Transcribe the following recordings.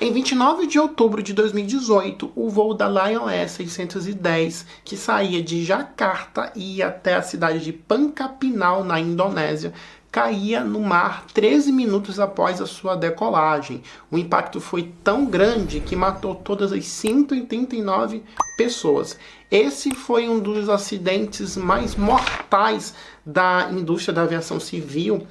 Em 29 de outubro de 2018, o voo da Lion Air 610, que saía de Jakarta e ia até a cidade de Pangkapinau, na Indonésia, caía no mar 13 minutos após a sua decolagem. O impacto foi tão grande que matou todas as 189 pessoas. Esse foi um dos acidentes mais mortais da indústria da aviação civil,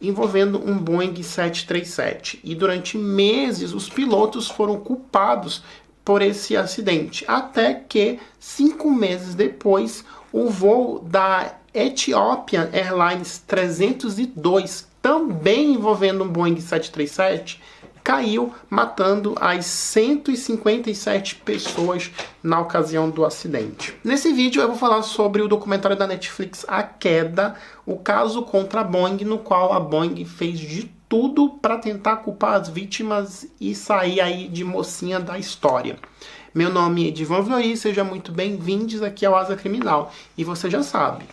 envolvendo um Boeing 737. E durante meses os pilotos foram culpados por esse acidente, até que 5 meses depois o voo da Ethiopian Airlines 302, também envolvendo um Boeing 737, caiu, matando as 157 pessoas na ocasião do acidente. Nesse vídeo eu vou falar sobre o documentário da Netflix A Queda, o caso contra a Boeing, no qual a Boeing fez de tudo para tentar culpar as vítimas e sair aí de mocinha da história. Meu nome é Edivan Fleury, seja muito bem-vindos aqui ao Asa Criminal. E você já sabe,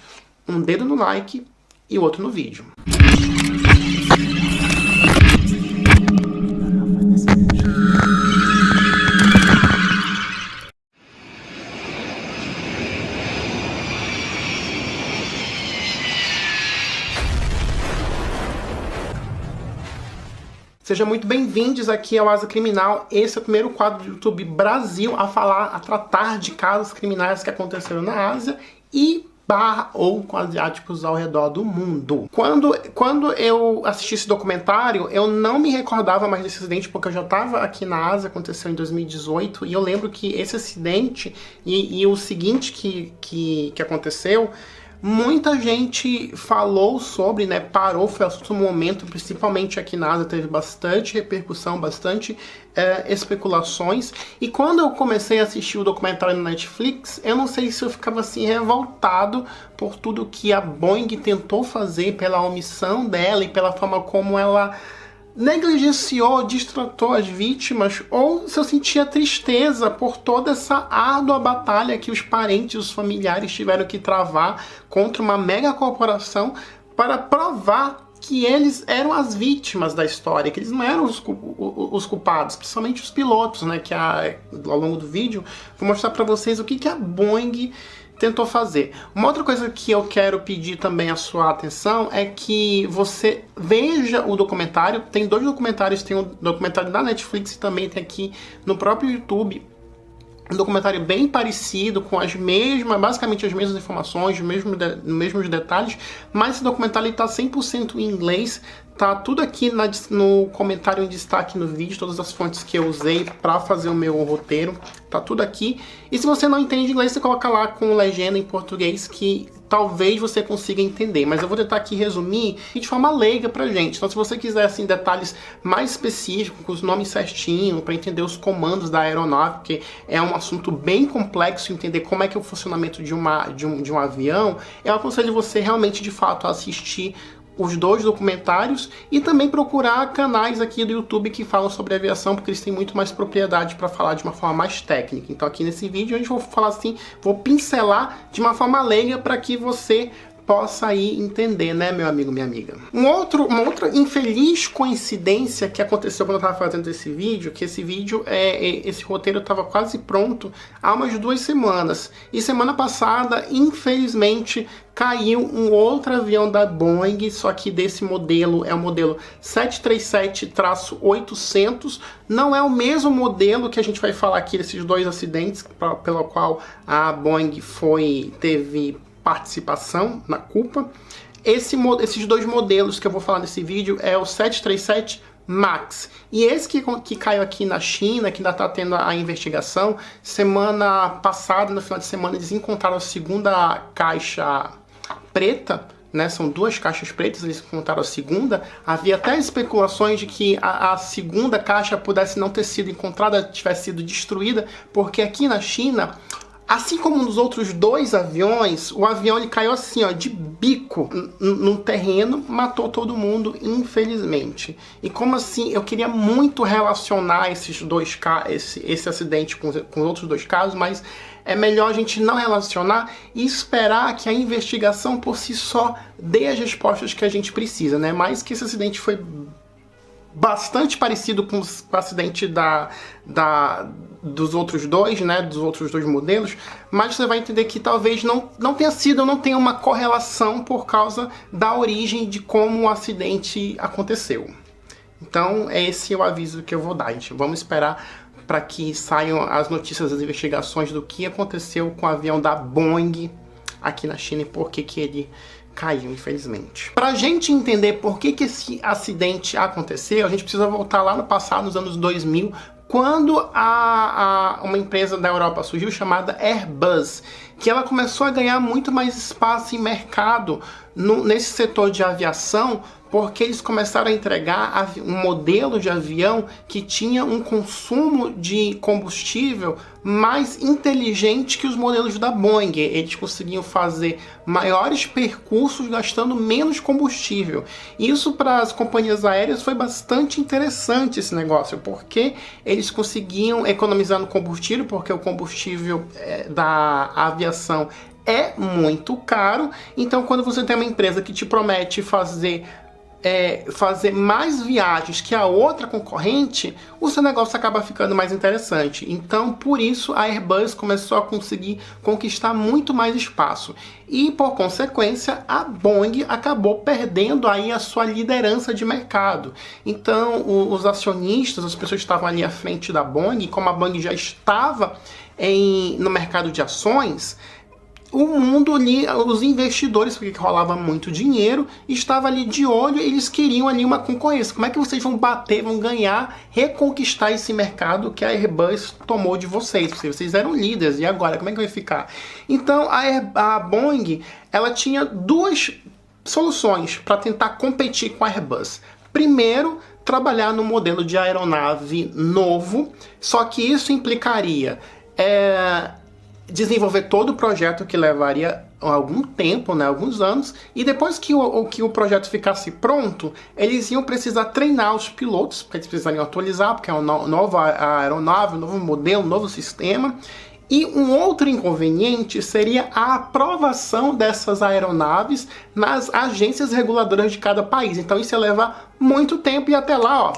um dedo no like e o outro no vídeo. Sejam muito bem-vindos aqui ao Asa Criminal. Esse é o primeiro quadro do YouTube Brasil a tratar de casos criminais que aconteceram na Ásia ou com asiáticos ao redor do mundo. Quando eu assisti esse documentário, eu não me recordava mais desse acidente, porque eu já estava aqui na Ásia, aconteceu em 2018, e eu lembro que esse acidente e o seguinte que aconteceu, muita gente falou sobre, né, foi assunto no momento, principalmente aqui na Ásia, teve bastante repercussão, bastante especulações, e quando eu comecei a assistir o documentário na Netflix, eu não sei se eu ficava assim revoltado por tudo que a Boeing tentou fazer, pela omissão dela e pela forma como ela negligenciou, distratou as vítimas, ou se eu sentia tristeza por toda essa árdua batalha que os parentes, os familiares tiveram que travar contra uma mega corporação para provar que eles eram as vítimas da história, que eles não eram os culpados, principalmente os pilotos, né? Que ao longo do vídeo vou mostrar para vocês o que a Boeing tentou fazer. Uma outra coisa que eu quero pedir também a sua atenção é que você veja o documentário. Tem 2 documentários, tem um documentário da Netflix e também tem aqui no próprio YouTube. Um documentário bem parecido, com basicamente as mesmas informações, os mesmos detalhes, mas esse documentário está 100% em inglês. Tá tudo aqui no comentário em destaque no vídeo, todas as fontes que eu usei para fazer o meu roteiro, tá tudo aqui. E se você não entende inglês, você coloca lá com legenda em português, que talvez você consiga entender. Mas eu vou tentar aqui resumir de forma leiga pra gente. Então, se você quiser assim detalhes mais específicos, com os nomes certinho, para entender os comandos da aeronave, porque é um assunto bem complexo, entender como é que é o funcionamento de um avião, eu aconselho você realmente, de fato, a assistir os 2 documentários e também procurar canais aqui do YouTube que falam sobre aviação, porque eles têm muito mais propriedade para falar de uma forma mais técnica. Então aqui nesse vídeo a gente vai falar assim, vou pincelar de uma forma leiga para que você possa aí entender, né, meu amigo, minha amiga. Uma outra infeliz coincidência que aconteceu quando eu estava fazendo esse vídeo, que esse roteiro estava quase pronto há umas 2 semanas. E semana passada, infelizmente, caiu um outro avião da Boeing, só que desse modelo, é o modelo 737-800, não é o mesmo modelo que a gente vai falar aqui desses 2 acidentes, pelo qual a Boeing teve participação na culpa. Esses 2 modelos que eu vou falar nesse vídeo é o 737 MAX. E esse que caiu aqui na China, que ainda está tendo a investigação, semana passada, no final de semana, eles encontraram a segunda caixa preta, né? São 2 caixas pretas, eles encontraram a segunda. Havia até especulações de que a segunda caixa pudesse não ter sido encontrada, tivesse sido destruída, porque aqui na China, assim como nos outros 2 aviões, o avião ele caiu assim, ó, de bico no terreno, matou todo mundo, infelizmente. E como assim, eu queria muito relacionar esse acidente com os outros 2 casos, mas é melhor a gente não relacionar e esperar que a investigação por si só dê as respostas que a gente precisa, né? Mas que esse acidente foi bastante parecido com o acidente dos outros dois, né, dos outros dois modelos, mas você vai entender que talvez não tenha sido, não tenha uma correlação por causa da origem de como o acidente aconteceu. Então, esse é o aviso que eu vou dar, gente. Vamos esperar para que saiam as notícias das investigações do que aconteceu com o avião da Boeing aqui na China e por que ele caiu, infelizmente. Pra gente entender por que esse acidente aconteceu, a gente precisa voltar lá no passado, nos anos 2000, quando uma empresa da Europa surgiu chamada Airbus, que ela começou a ganhar muito mais espaço em mercado nesse setor de aviação, porque eles começaram a entregar um modelo de avião que tinha um consumo de combustível mais inteligente que os modelos da Boeing. Eles conseguiam fazer maiores percursos gastando menos combustível. Isso para as companhias aéreas foi bastante interessante esse negócio, porque eles conseguiam economizando combustível, porque o combustível da aviação é muito caro. Então, quando você tem uma empresa que te promete fazer mais viagens que a outra concorrente, o seu negócio acaba ficando mais interessante. Então, por isso, a Airbus começou a conseguir conquistar muito mais espaço. E, por consequência, a Boeing acabou perdendo aí a sua liderança de mercado. Então, os acionistas, as pessoas que estavam ali à frente da Boeing, como a Boeing já estava no mercado de ações, o mundo ali, os investidores, porque rolava muito dinheiro, estava ali de olho, eles queriam ali uma concorrência. Como é que vocês vão bater, vão ganhar, reconquistar esse mercado que a Airbus tomou de vocês? Porque vocês eram líderes, e agora, como é que vai ficar? Então, a Boeing, ela tinha duas soluções para tentar competir com a Airbus. Primeiro, trabalhar no modelo de aeronave novo, só que isso implicaria desenvolver todo o projeto, que levaria algum tempo, né, alguns anos, e depois que o projeto ficasse pronto, eles iam precisar treinar os pilotos, porque eles precisariam atualizar, porque é uma nova aeronave, um novo modelo, um novo sistema. E um outro inconveniente seria a aprovação dessas aeronaves nas agências reguladoras de cada país. Então isso ia levar muito tempo, e até lá,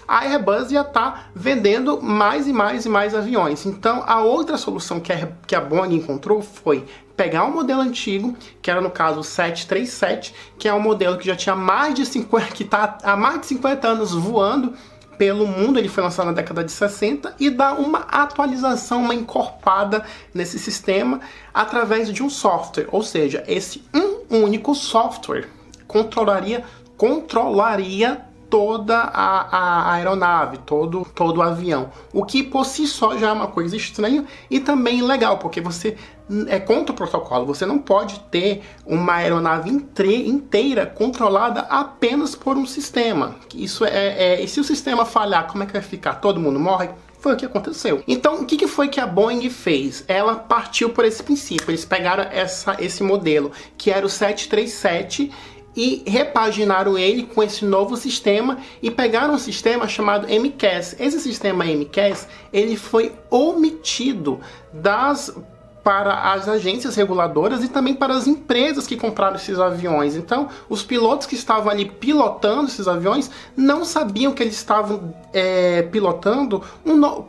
a Airbus ia estar vendendo mais e mais e mais aviões. Então, a outra solução que a Boeing encontrou foi pegar um modelo antigo, que era no caso o 737, que é um modelo que já tinha que está há mais de 50 anos voando pelo mundo. Ele foi lançado na década de 60, e dar uma atualização, uma encorpada nesse sistema através de um software. Ou seja, esse único software controlaria toda a aeronave, todo o avião. O que por si só já é uma coisa estranha e também legal, porque você é contra o protocolo. Você não pode ter uma aeronave inteira controlada apenas por um sistema. Isso e se o sistema falhar, como é que vai ficar? Todo mundo morre? Foi o que aconteceu. Então, o que foi que a Boeing fez? Ela partiu por esse princípio. Eles pegaram esse modelo, que era o 737, e repaginaram ele com esse novo sistema e pegaram um sistema chamado MCAS. Esse sistema MCAS, ele foi omitido para as agências reguladoras e também para as empresas que compraram esses aviões. Então, os pilotos que estavam ali pilotando esses aviões não sabiam que eles estavam pilotando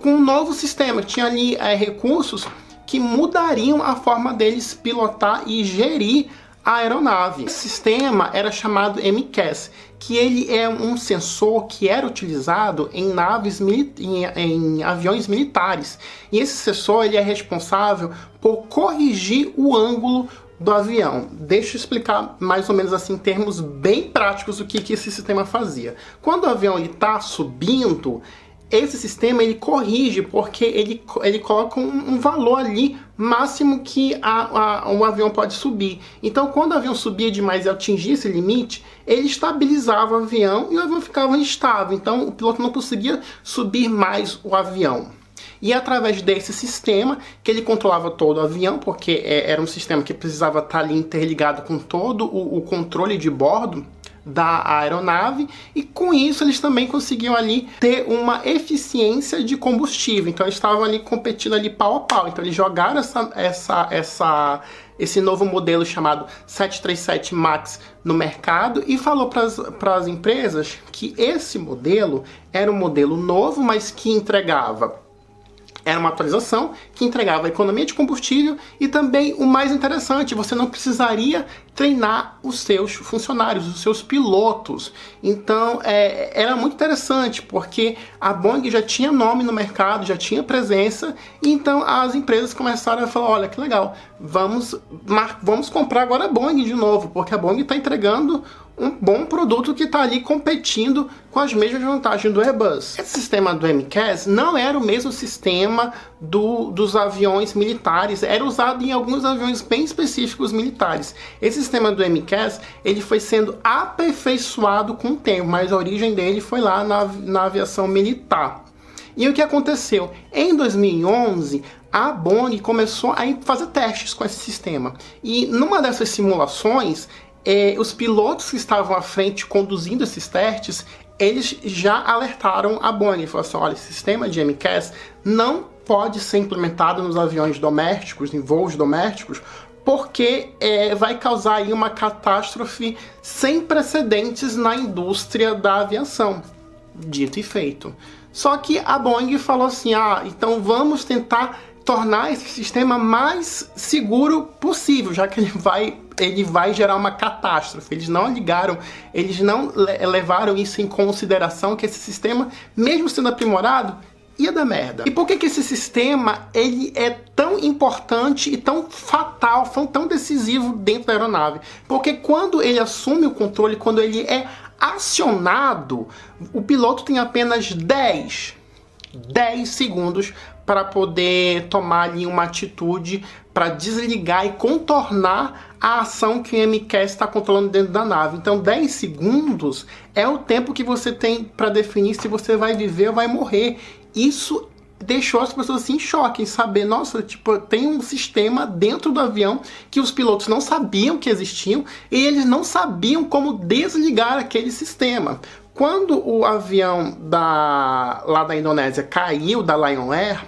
com um novo sistema. Tinha ali recursos que mudariam a forma deles pilotar e gerir a aeronave. Esse sistema era chamado MCAS, que ele é um sensor que era utilizado em em aviões militares. E esse sensor, ele é responsável por corrigir o ângulo do avião. Deixa eu explicar mais ou menos assim, em termos bem práticos, o que esse sistema fazia. Quando o avião está subindo, esse sistema ele corrige, porque ele coloca um valor ali máximo que um avião pode subir. Então, quando o avião subia demais e atingia esse limite, ele estabilizava o avião e o avião ficava instável. Então, o piloto não conseguia subir mais o avião. E através desse sistema, que ele controlava todo o avião, porque era um sistema que precisava estar ali interligado com todo o controle de bordo da aeronave, e com isso eles também conseguiam ali ter uma eficiência de combustível. Então eles estavam ali competindo ali pau a pau. Então eles jogaram esse novo modelo chamado 737 MAX no mercado e falou para as empresas que esse modelo era um modelo novo, mas que entregava. Era uma atualização que entregava a economia de combustível e também, o mais interessante, você não precisaria treinar os seus funcionários, os seus pilotos. Então, era muito interessante, porque a Boeing já tinha nome no mercado, já tinha presença, e então as empresas começaram a falar, olha, que legal, vamos comprar agora a Boeing de novo, porque a Boeing está entregando um bom produto que está ali competindo com as mesmas vantagens do Airbus. Esse sistema do MCAS não era o mesmo sistema dos aviões militares, era usado em alguns aviões bem específicos militares. Esse sistema do MCAS, ele foi sendo aperfeiçoado com o tempo, mas a origem dele foi lá na aviação militar. E o que aconteceu? Em 2011, a Boeing começou a fazer testes com esse sistema. E numa dessas simulações, os pilotos que estavam à frente conduzindo esses testes, eles já alertaram a Boeing. Falaram assim, olha, esse sistema de MCAS não pode ser implementado nos aviões domésticos, em voos domésticos, porque vai causar aí uma catástrofe sem precedentes na indústria da aviação. Dito e feito. Só que a Boeing falou assim, então vamos tentar tornar esse sistema mais seguro possível, já que ele vai gerar uma catástrofe. Eles não levaram isso em consideração, que esse sistema, mesmo sendo aprimorado, ia dar merda. E por que esse sistema ele é tão importante e tão fatal, tão decisivo dentro da aeronave? Porque quando ele assume o controle, quando ele é acionado, o piloto tem apenas 10 segundos para poder tomar ali uma atitude para desligar e contornar a ação que o MCAS está controlando dentro da nave. Então 10 segundos é o tempo que você tem para definir se você vai viver ou vai morrer. Isso deixou as pessoas assim, em choque, em saber, nossa, tem um sistema dentro do avião que os pilotos não sabiam que existiam e eles não sabiam como desligar aquele sistema. Quando o avião lá da Indonésia caiu, da Lion Air,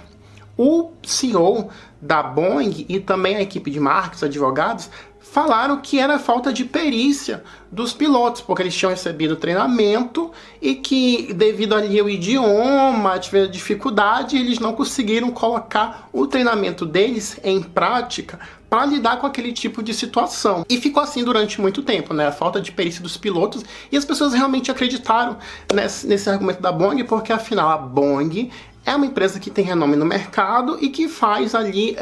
o CEO da Boeing e também a equipe de marketing, advogados, falaram que era falta de perícia dos pilotos, porque eles tinham recebido treinamento e que, devido ali ao idioma, tiveram dificuldade, eles não conseguiram colocar o treinamento deles em prática para lidar com aquele tipo de situação. E ficou assim durante muito tempo, né? A falta de perícia dos pilotos, e as pessoas realmente acreditaram nesse argumento da Boeing, porque afinal a Boeing é uma empresa que tem renome no mercado e que faz ali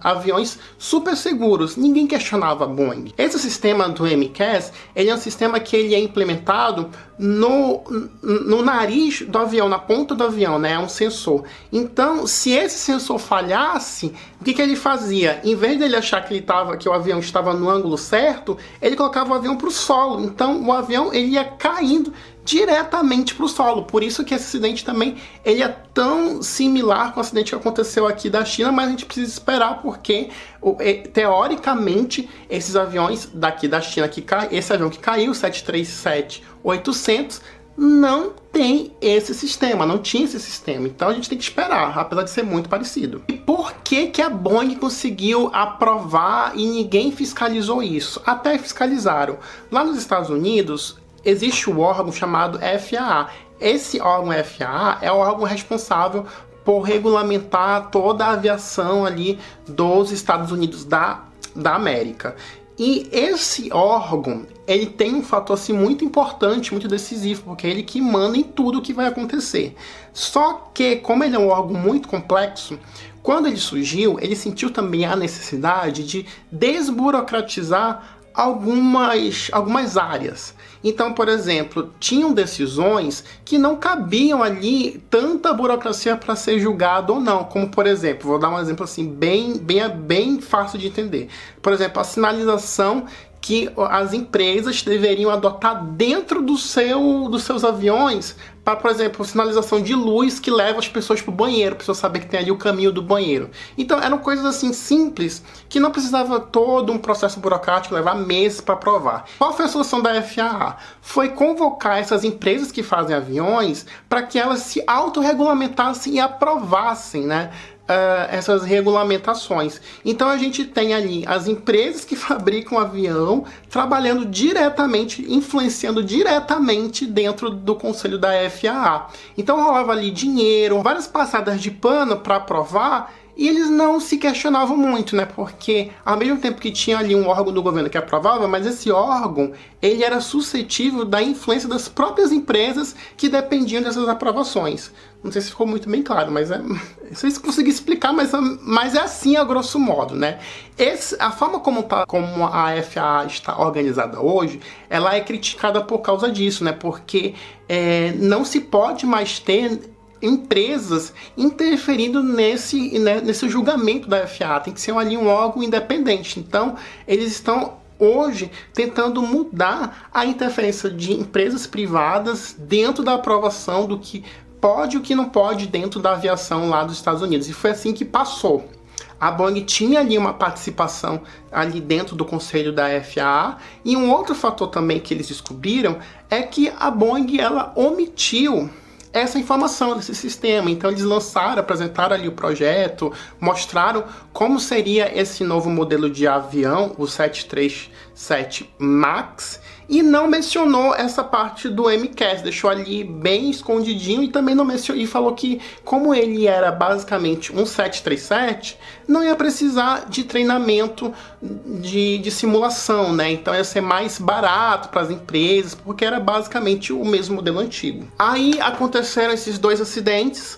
aviões super seguros. Ninguém questionava a Boeing. Esse sistema do MCAS, ele é um sistema que ele é implementado no nariz do avião, na ponta do avião, né? É um sensor. Então, se esse sensor falhasse, o que ele fazia? Em vez dele achar que o avião estava no ângulo certo, ele colocava o avião para o solo. Então, o avião ele ia caindo diretamente para o solo. Por isso que esse acidente também ele é tão similar com o acidente que aconteceu aqui da China, mas a gente precisa esperar, porque teoricamente esses aviões daqui da China, esse avião que caiu, o 737-800, não tem esse sistema, não tinha esse sistema. Então a gente tem que esperar, apesar de ser muito parecido. E por que a Boeing conseguiu aprovar e ninguém fiscalizou isso? Até fiscalizaram. Lá nos Estados Unidos, existe um órgão chamado FAA. Esse órgão FAA é o órgão responsável por regulamentar toda a aviação ali dos Estados Unidos da América. E esse órgão, ele tem um fator assim muito importante, muito decisivo, porque é ele que manda em tudo o que vai acontecer. Só que, como ele é um órgão muito complexo, quando ele surgiu, ele sentiu também a necessidade de desburocratizar algumas áreas. Então, por exemplo, tinham decisões que não cabiam ali tanta burocracia para ser julgado ou não. Como, por exemplo, vou dar um exemplo assim bem fácil de entender. Por exemplo, a sinalização que as empresas deveriam adotar dentro dos seus aviões para, por exemplo, sinalização de luz que leva as pessoas para o banheiro, para a pessoa saber que tem ali o caminho do banheiro. Então eram coisas assim simples, que não precisava todo um processo burocrático, levar meses para aprovar. Qual foi a solução da FAA? Foi convocar essas empresas que fazem aviões para que elas se autorregulamentassem e aprovassem, né? essas regulamentações. Então a gente tem ali as empresas que fabricam avião trabalhando diretamente, influenciando diretamente dentro do conselho da FAA. Então rolava ali dinheiro, várias passadas de pano para aprovar, e eles não se questionavam muito, né? Porque ao mesmo tempo que tinha ali um órgão do governo que aprovava, mas esse órgão, ele era suscetível da influência das próprias empresas que dependiam dessas aprovações. Não sei se ficou muito bem claro, mas não sei se consegui explicar, mas é assim a grosso modo, né? A forma como a FAA está organizada hoje, ela é criticada por causa disso, né? Porque não se pode mais ter empresas interferindo nesse julgamento da FAA. Tem que ser ali um órgão independente. Então, eles estão hoje tentando mudar a interferência de empresas privadas dentro da aprovação do que pode e o que não pode dentro da aviação lá dos Estados Unidos. E foi assim que passou. A Boeing tinha ali uma participação ali dentro do conselho da FAA, e um outro fator também que eles descobriram é que a Boeing, ela omitiu essa informação desse sistema. Então eles apresentaram ali o projeto, mostraram como seria esse novo modelo de avião, o 737 MAX, e não mencionou essa parte do MCAS, deixou ali bem escondidinho, e também não mencionou, e falou que como ele era basicamente um 737, não ia precisar de treinamento de simulação, né? Então ia ser mais barato para as empresas, porque era basicamente o mesmo modelo antigo. Aí aconteceram esses dois acidentes,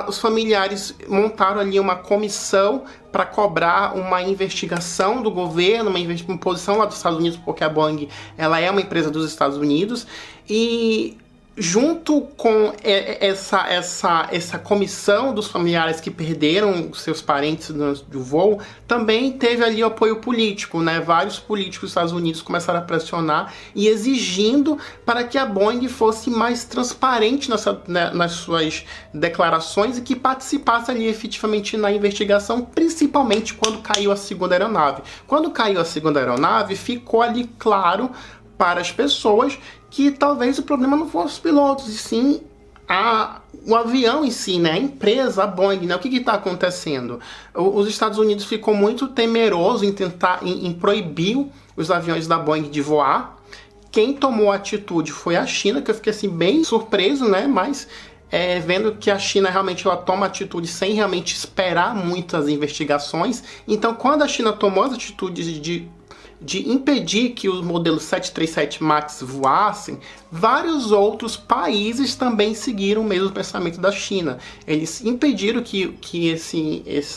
os familiares montaram ali uma comissão para cobrar uma investigação do governo, uma imposição lá dos Estados Unidos, porque a Boeing, ela é uma empresa dos Estados Unidos, e junto com essa comissão dos familiares que perderam seus parentes do voo, também teve ali o apoio político, né? Vários políticos dos Estados Unidos começaram a pressionar e exigindo para que a Boeing fosse mais transparente nas suas declarações e que participasse ali efetivamente na investigação, principalmente quando caiu a segunda aeronave. Quando caiu a segunda aeronave, ficou ali claro para as pessoas que talvez o problema não fosse os pilotos, e sim o avião em si, né? A empresa, a Boeing, né? O que está acontecendo? Os Estados Unidos ficou muito temeroso em proibir os aviões da Boeing de voar. Quem tomou a atitude foi a China, que eu fiquei assim bem surpreso, né? Mas vendo que a China realmente ela toma atitude sem realmente esperar muitas investigações. Então, quando a China tomou as atitudes de impedir que os modelos 737 MAX voassem, vários outros países também seguiram o mesmo pensamento da China. Eles impediram que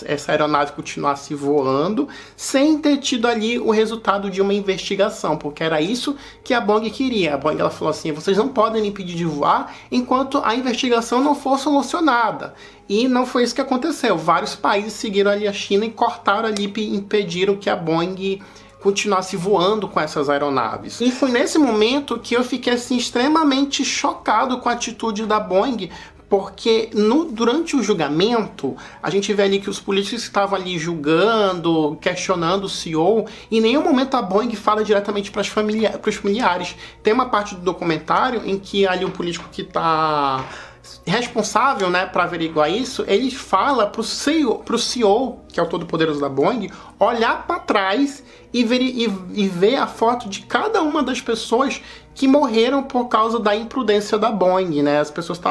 essa aeronave continuasse voando sem ter tido ali o resultado de uma investigação, porque era isso que a Boeing queria. A Boeing ela falou assim: vocês não podem me impedir de voar enquanto a investigação não for solucionada. E não foi isso que aconteceu. Vários países seguiram ali a China e cortaram ali e impediram que a Boeing continuasse voando com essas aeronaves. E foi nesse momento que eu fiquei assim extremamente chocado com a atitude da Boeing, porque durante o julgamento, a gente vê ali que os políticos estavam ali julgando, questionando o CEO, e em nenhum momento a Boeing fala diretamente para os familiares. Tem uma parte do documentário em que ali o político que está responsável, né, para averiguar isso, ele fala pro CEO, que é o todo-poderoso da Boeing, olhar para trás e ver a foto de cada uma das pessoas que morreram por causa da imprudência da Boeing, né? As pessoas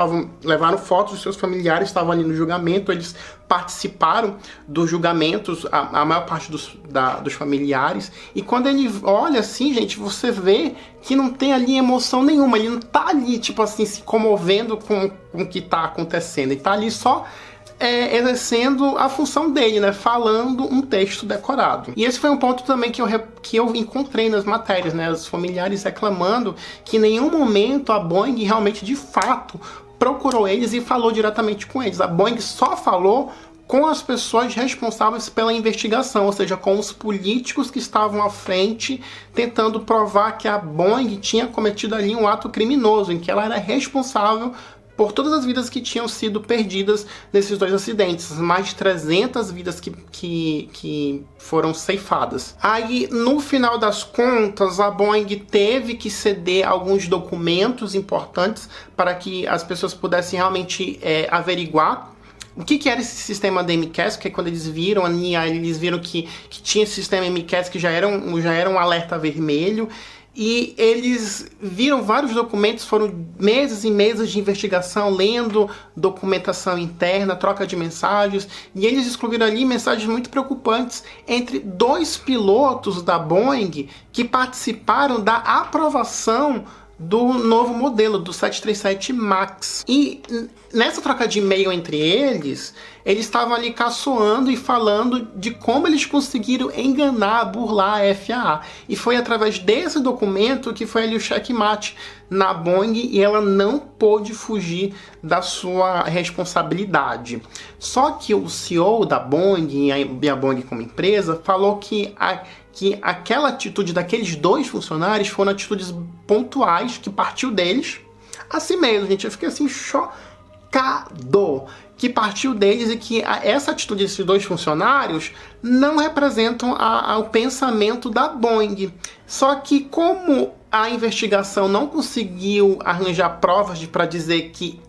levaram fotos dos seus familiares, estavam ali no julgamento, eles participaram dos julgamentos, a maior parte dos familiares, e quando ele olha assim, gente, você vê que não tem ali emoção nenhuma, ele não tá ali, tipo assim, se comovendo com o que tá acontecendo, ele tá ali só exercendo a função dele, né? Falando um texto decorado. E esse foi um ponto também que eu encontrei nas matérias, né? Os familiares reclamando que em nenhum momento a Boeing realmente, de fato, procurou eles e falou diretamente com eles. A Boeing só falou com as pessoas responsáveis pela investigação, ou seja, com os políticos que estavam à frente, tentando provar que a Boeing tinha cometido ali um ato criminoso, em que ela era responsável por todas as vidas que tinham sido perdidas nesses dois acidentes, mais de 300 vidas que foram ceifadas. Aí, no final das contas, a Boeing teve que ceder alguns documentos importantes para que as pessoas pudessem realmente averiguar o que era esse sistema da MCAS, porque quando eles viram que tinha esse sistema MCAS que já era um alerta vermelho, e eles viram vários documentos, foram meses e meses de investigação, lendo documentação interna, troca de mensagens, e eles descobriram ali mensagens muito preocupantes entre 2 pilotos da Boeing que participaram da aprovação do novo modelo, do 737 MAX. E nessa troca de e-mail entre eles estavam ali caçoando e falando de como eles conseguiram enganar, burlar a FAA. E foi através desse documento que foi ali o checkmate na Boeing e ela não pôde fugir da sua responsabilidade. Só que o CEO da Boeing e a Boeing como empresa falou que aquela atitude daqueles 2 funcionários foram atitudes pontuais que partiu deles. Assim mesmo, gente, eu fiquei assim chocado que partiu deles e que essa atitude desses 2 funcionários não representam o pensamento da Boeing. Só que como a investigação não conseguiu arranjar provas para dizer que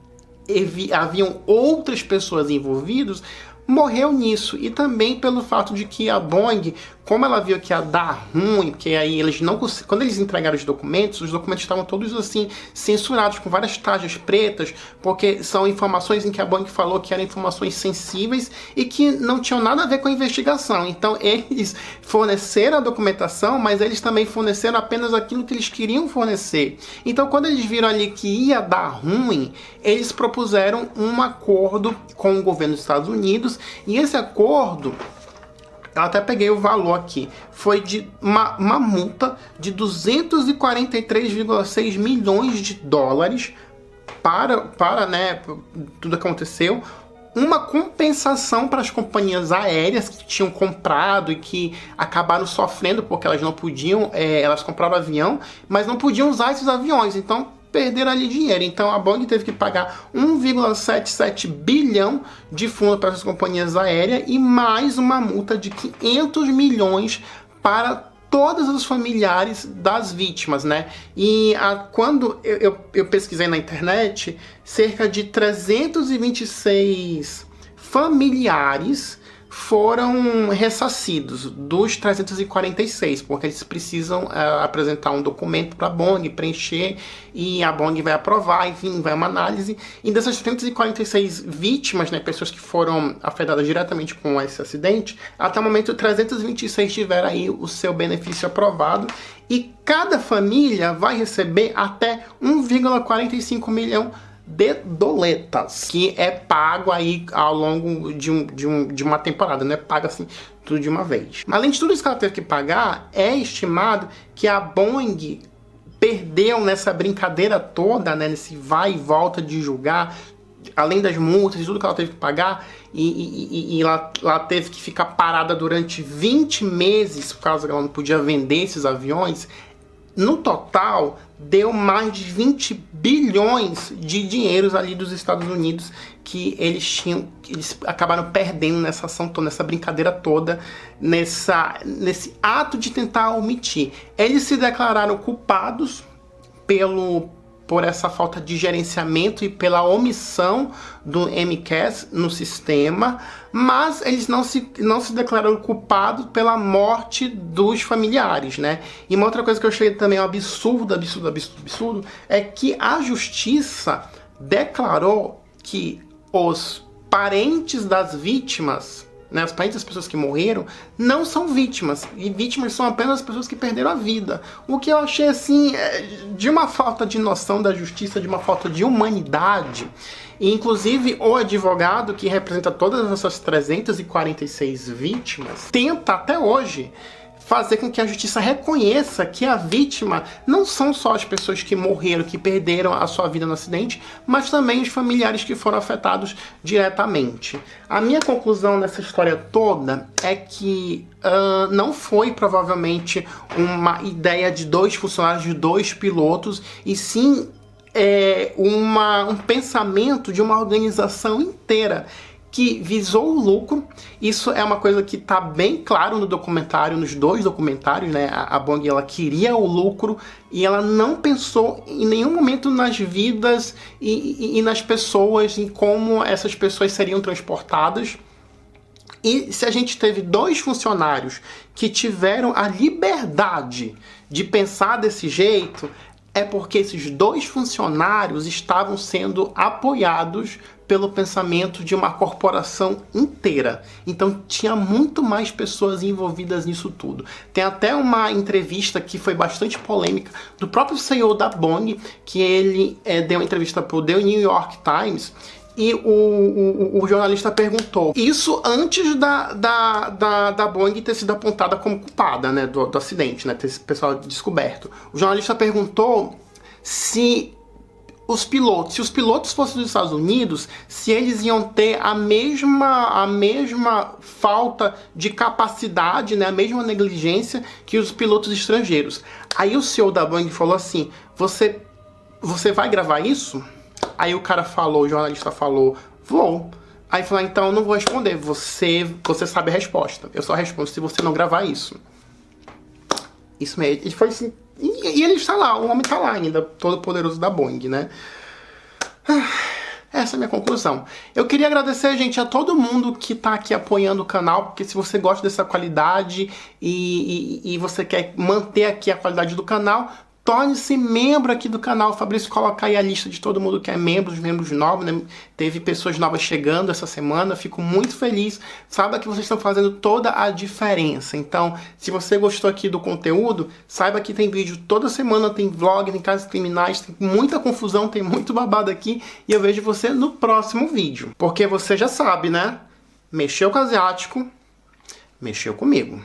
haviam outras pessoas envolvidas, morreu nisso. E também pelo fato de que a Boeing, como ela viu que ia dar ruim, porque aí eles não quando eles entregaram os documentos estavam todos assim censurados com várias tarjas pretas, porque são informações em que a Boeing falou que eram informações sensíveis e que não tinham nada a ver com a investigação. Então eles forneceram a documentação, mas eles também forneceram apenas aquilo que eles queriam fornecer. Então quando eles viram ali que ia dar ruim, eles propuseram um acordo com o governo dos Estados Unidos, e esse acordo, eu até peguei o valor aqui, foi de uma multa de 243,6 milhões de dólares para né, tudo que aconteceu, uma compensação para as companhias aéreas que tinham comprado e que acabaram sofrendo porque elas não podiam, elas compraram avião, mas não podiam usar esses aviões, então perderam ali dinheiro. Então a Boeing teve que pagar 1,77 bilhão de fundo para essas companhias aéreas e mais uma multa de 500 milhões para todos os familiares das vítimas, né? E quando eu pesquisei na internet, cerca de 326 familiares foram ressarcidos dos 346, porque eles precisam apresentar um documento para a Boeing, preencher, e a Boeing vai aprovar, enfim, vai uma análise. E dessas 346 vítimas, né, pessoas que foram afetadas diretamente com esse acidente, até o momento 326 tiveram aí o seu benefício aprovado, e cada família vai receber até 1,45 milhão de doletas, que é pago aí ao longo de uma temporada, não é pago assim tudo de uma vez. Além de tudo isso que ela teve que pagar, é estimado que a Boeing perdeu nessa brincadeira toda, né, nesse vai e volta de julgar, além das multas e tudo que ela teve que pagar, e ela teve que ficar parada durante 20 meses, por causa que ela não podia vender esses aviões. No total, deu mais de 20 bilhões de dinheiros ali dos Estados Unidos que eles acabaram perdendo nessa ação toda, nessa brincadeira toda, nesse ato de tentar omitir. Eles se declararam culpados por essa falta de gerenciamento e pela omissão do MCAS no sistema, mas eles não se declararam culpados pela morte dos familiares, né? E uma outra coisa que eu achei também um absurdo, é que a justiça declarou que os parentes das vítimas, né, os parentes das pessoas que morreram, não são vítimas, e vítimas são apenas as pessoas que perderam a vida. O que eu achei, assim, de uma falta de noção da justiça, de uma falta de humanidade. E, inclusive, o advogado que representa todas essas 346 vítimas tenta, até hoje, fazer com que a justiça reconheça que a vítima não são só as pessoas que morreram, que perderam a sua vida no acidente, mas também os familiares que foram afetados diretamente. A minha conclusão nessa história toda é que não foi provavelmente uma ideia de 2 funcionários, de 2 pilotos, e sim um pensamento de uma organização inteira que visou o lucro. Isso é uma coisa que está bem claro no documentário, nos dois documentários, né? A Bong, ela queria o lucro e ela não pensou em nenhum momento nas vidas e nas pessoas, em como essas pessoas seriam transportadas. E se a gente teve 2 funcionários que tiveram a liberdade de pensar desse jeito, é porque esses 2 funcionários estavam sendo apoiados pelo pensamento de uma corporação inteira. Então tinha muito mais pessoas envolvidas nisso tudo. Tem até uma entrevista que foi bastante polêmica do próprio CEO da Bong, que ele deu uma entrevista para o The New York Times. E o jornalista perguntou, isso antes da Boeing ter sido apontada como culpada, né, do acidente, né, ter esse pessoal descoberto. O jornalista perguntou se os pilotos fossem dos Estados Unidos, se eles iam ter a mesma falta de capacidade, né, a mesma negligência que os pilotos estrangeiros. Aí o CEO da Boeing falou assim, você vai gravar isso? Aí o cara falou, o jornalista falou, vou. Aí falou, então eu não vou responder, você sabe a resposta. Eu só respondo se você não gravar isso. Isso mesmo. Ele foi assim, e ele está lá, o homem está lá ainda, todo poderoso da Boeing, né? Essa é a minha conclusão. Eu queria agradecer, gente, a todo mundo que tá aqui apoiando o canal, porque se você gosta dessa qualidade e você quer manter aqui a qualidade do canal, torne-se membro aqui do canal. O Fabrício coloca aí a lista de todo mundo que é membro, os membros novos, né? Teve pessoas novas chegando essa semana, fico muito feliz. Saiba que vocês estão fazendo toda a diferença. Então, se você gostou aqui do conteúdo, saiba que tem vídeo toda semana, tem vlog, tem casos criminais, tem muita confusão, tem muito babado aqui. E eu vejo você no próximo vídeo. Porque você já sabe, né? Mexeu com asiático, mexeu comigo.